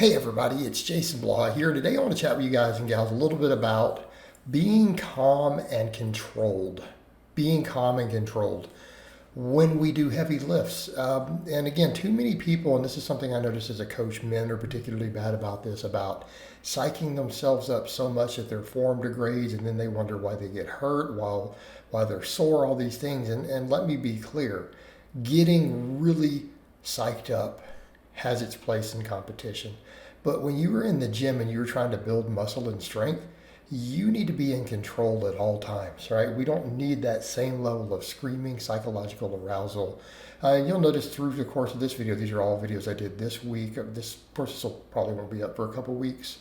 Hey everybody, it's Jason Blaha here. Today I want to chat with you guys and gals a little bit about being calm and controlled. Being calm and controlled when we do heavy lifts. And again, too many people, and this is something I notice as a coach, men are particularly bad about this, about psyching themselves up so much that their form degrades and then they wonder why they get hurt, why they're sore, all these things. And let me be clear, getting really psyched up has its place in competition. But when you were in the gym and you were trying to build muscle and strength, you need to be in control at all times, right? We don't need that same level of screaming psychological arousal. You'll notice through the course of this video, these are all videos I did this week. This course will probably won't be up for a couple weeks.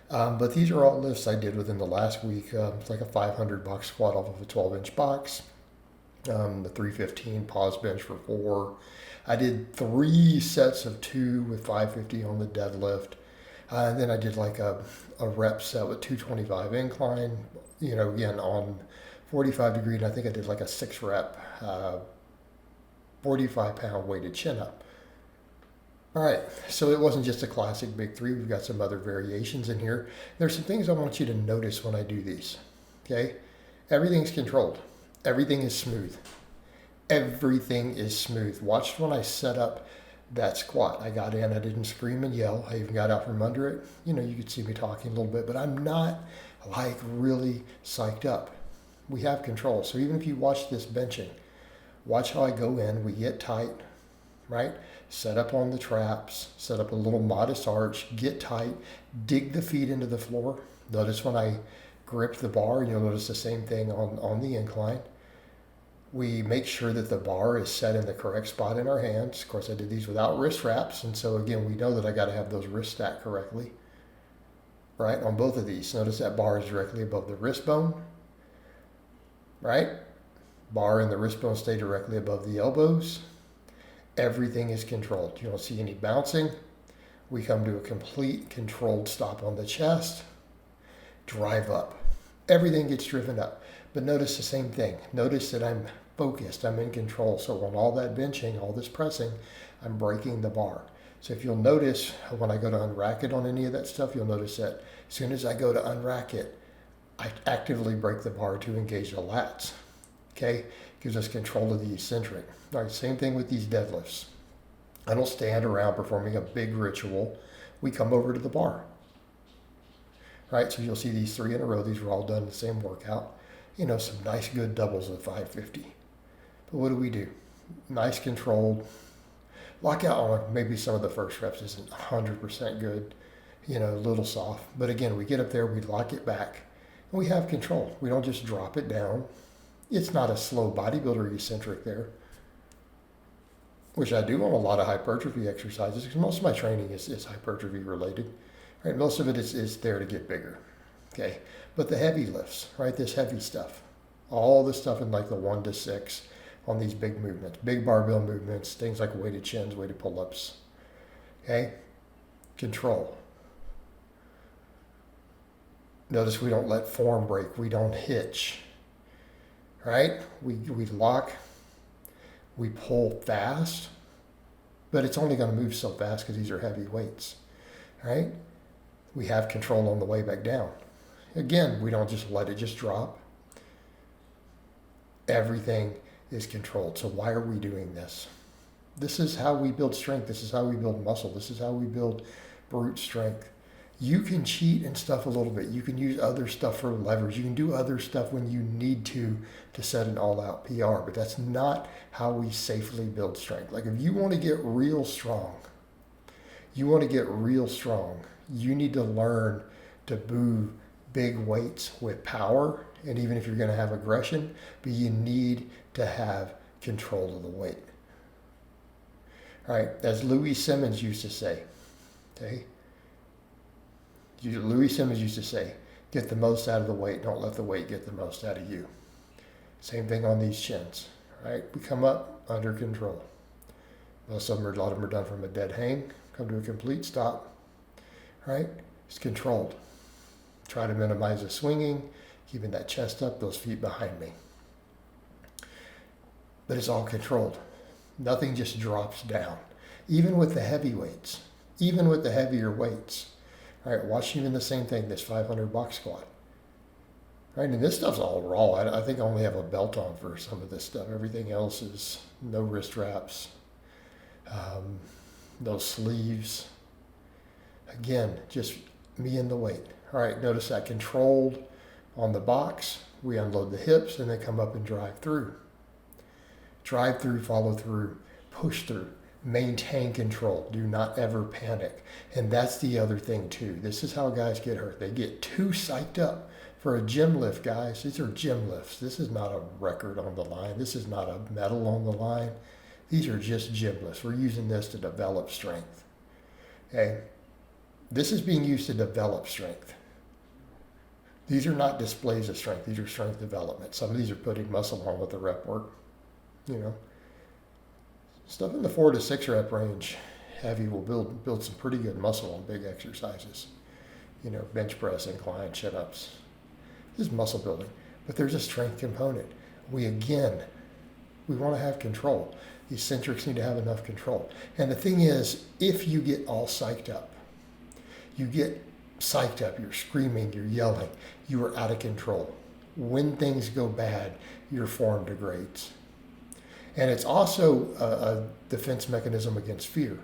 But these are all lifts I did within the last week. It's like a 500 box squat off of a 12-inch box. The 315 pause bench for 4. I did 3 sets of 2 with 550 on the deadlift. And then I did like a rep set with 225 incline, again on 45 degree. And I think I did like a 6 rep, 45 pound weighted chin up. All right, so it wasn't just a classic big 3. We've got some other variations in here. There's some things I want you to notice when I do these, okay? Everything's controlled. Everything is smooth. Everything is smooth. Watch when I set up that squat. I got in, I didn't scream and yell. I even got out from under it. You could see me talking a little bit, but I'm not like really psyched up. We have control. So even if you watch this benching, watch how I go in, we get tight, right? Set up on the traps, set up a little modest arch, get tight, dig the feet into the floor. Notice when I grip the bar, you'll notice the same thing on the incline. We make sure that the bar is set in the correct spot in our hands. Of course, I did these without wrist wraps. And so again, we know that I got to have those wrists stacked correctly, right? On both of these, notice that bar is directly above the wrist bone, right? Bar and the wrist bone stay directly above the elbows. Everything is controlled. You don't see any bouncing. We come to a complete controlled stop on the chest, drive up. Everything gets driven up. But notice the same thing. Notice that I'm focused, I'm in control. So on all that benching, all this pressing, I'm breaking the bar. So if you'll notice when I go to unrack it on any of that stuff, you'll notice that as soon as I go to unrack it, I actively break the bar to engage the lats. Okay? Gives us control of the eccentric. All right, same thing with these deadlifts. I don't stand around performing a big ritual. We come over to the bar. Right? So you'll see these 3 in a row. These were all done in the same workout. Some nice good doubles with 550. But what do? Nice controlled. Lock out on maybe some of the first reps isn't 100% good, a little soft. But again, we get up there, we lock it back, and we have control. We don't just drop it down. It's not a slow bodybuilder eccentric there, which I do on a lot of hypertrophy exercises because most of my training is hypertrophy related. Right? Most of it is there to get bigger. Okay, but the heavy lifts, right? This heavy stuff, all the stuff in like the 1 to 6 on these big movements, big barbell movements, things like weighted chins, weighted pull-ups. Okay, control. Notice we don't let form break. We don't hitch. Right? We lock. We pull fast, but it's only going to move so fast because these are heavy weights. Right? We have control on the way back down. Again, we don't just let it just drop. Everything is controlled. So why are we doing this? This is how we build strength. This is how we build muscle. This is how we build brute strength. You can cheat and stuff a little bit. You can use other stuff for levers. You can do other stuff when you need to set an all-out PR, but that's not how we safely build strength. Like if you want to get real strong, you need to learn to move big weights with power, and even if you're going to have aggression, but you need to have control of the weight. All right, as Louis Simmons used to say, okay? Louis Simmons used to say, get the most out of the weight, don't let the weight get the most out of you. Same thing on these chins, right? We come up under control. A lot of them are done from a dead hang, come to a complete stop, right? It's controlled. Try to minimize the swinging, keeping that chest up, those feet behind me. But it's all controlled. Nothing just drops down. Even with the heavy weights, even with the heavier weights. All right, watch even the same thing, this 500 box squat. Right, and this stuff's all raw. I think I only have a belt on for some of this stuff. Everything else is no wrist wraps, no sleeves. Again, just me and the weight. All right, notice that controlled on the box. We unload the hips and then come up and drive through. Drive through, follow through, push through. Maintain control. Do not ever panic. And that's the other thing too. This is how guys get hurt. They get too psyched up for a gym lift, guys. These are gym lifts. This is not a record on the line. This is not a medal on the line. These are just gym lifts. We're using this to develop strength. Okay? This is being used to develop strength. These are not displays of strength. These are strength development. Some of these are putting muscle on with the rep work. You know, stuff in the 4 to 6 rep range, heavy will build some pretty good muscle on big exercises. You know, bench press, incline, chin-ups. This is muscle building, but there's a strength component. We want to have control. The eccentrics need to have enough control. And the thing is, if you get all psyched up, you're screaming, you're yelling, you are out of control. When things go bad, your form degrades. And it's also a defense mechanism against fear.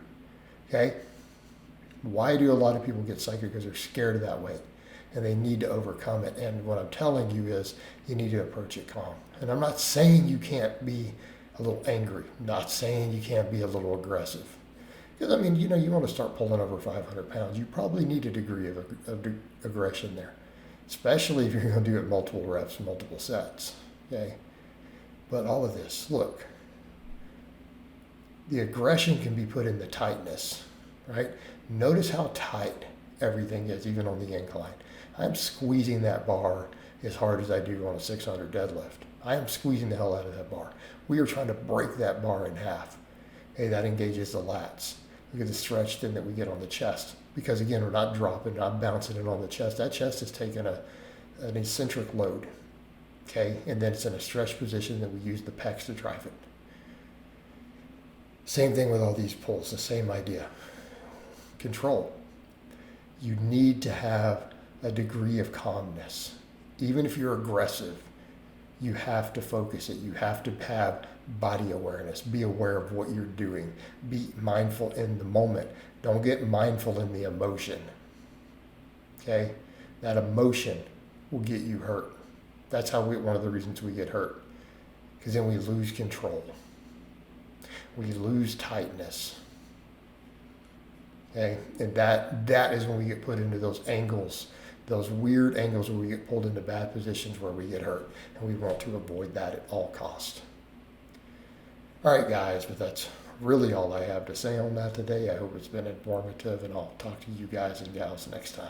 Okay? Why do a lot of people get psyched? Because they're scared of that weight and they need to overcome it. And what I'm telling you is you need to approach it calm. And I'm not saying you can't be a little angry. I'm not saying you can't be a little aggressive. Because, I mean, you know, you want to start pulling over 500 pounds, you probably need a degree of aggression there, especially if you're going to do it multiple reps, multiple sets. Okay? But all of this, look, the aggression can be put in the tightness, right? Notice how tight everything is, even on the incline. I'm squeezing that bar as hard as I do on a 600 deadlift. I am squeezing the hell out of that bar. We are trying to break that bar in half. Hey, that engages the lats. Look at the stretch then that we get on the chest. Because again, we're not dropping, not bouncing it on the chest. That chest is taking an eccentric load. Okay, and then it's in a stretch position that we use the pecs to drive it. Same thing with all these pulls, the same idea. Control. You need to have a degree of calmness. Even if you're aggressive, you have to focus it. You have to have body awareness. Be aware of what you're doing. Be mindful in the moment. Don't get mindful in the emotion. Okay? That emotion will get you hurt. That's one of the reasons we get hurt. Because then we lose control. We lose tightness. Okay? And that is when we get put into those angles, those weird angles where we get pulled into bad positions where we get hurt. And we want to avoid that at all costs. All right, guys, but that's really all I have to say on that today. I hope it's been informative, and I'll talk to you guys and gals next time.